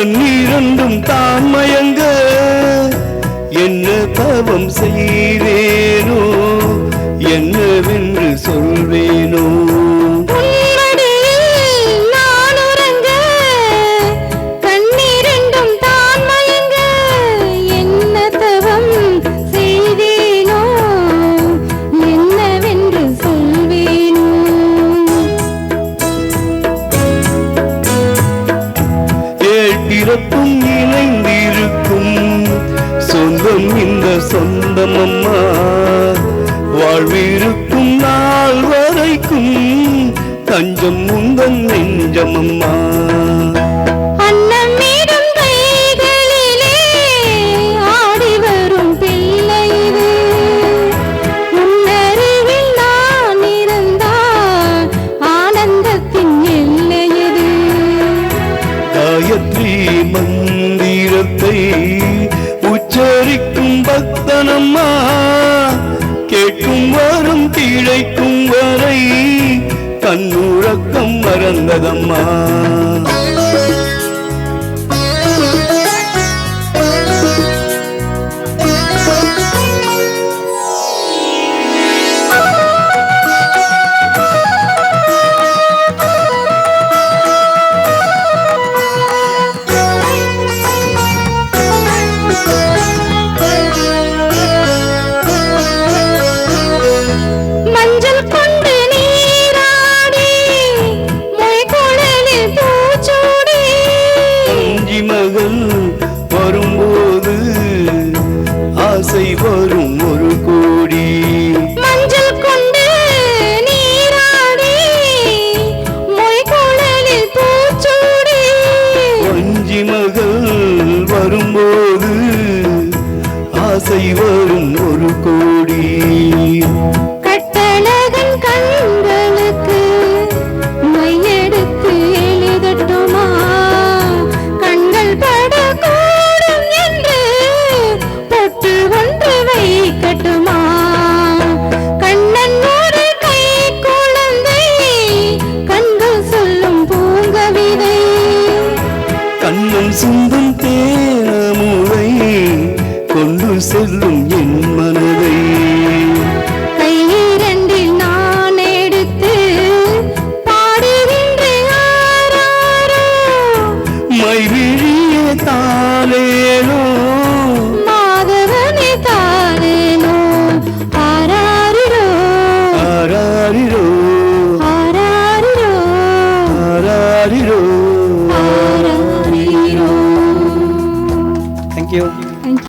கண்ணீரண்டும் தான் மயங்க என்ன தவம் செய்வேனோ என்னவென்று சொல்வேனோ பிறப்பும் இணைந்திருக்கும் சொந்தம் இந்த சொந்தம் அம்மா வாழ்விருக்கும் நாள் வரைக்கும் தஞ்சம் முந்தன் நெஞ்சம் அம்மா மந்திரத்தை உச்சரிக்கும் பக்தனம்மா கேட்கும் வரும் திளைக்கும் வரை கண்ணுறக்கம் மறந்ததம்மா வரும்போது ஆசை வரும் ஒரு கோடி மஞ்சள் கொண்டு நீராடி மொய்குழலில் பூச்சூடி வஞ்சி மகள் வரும்போது ஆசை வரும் ஒரு கோடி கட்டழகன் கண்களுக்கு மையெடுத்து எழுதட்டுமா கட்டுமா கண்ணன் ஒரு கை குழந்தை கண்கள் சொல்லும் பூங்கவிதை கண்ணன் சிந்தும் தேனமுதை கொண்டு செல்லும் என் மனதை கையிரண்டில் நான் எடுத்து பாடுகின்ற மைவிழி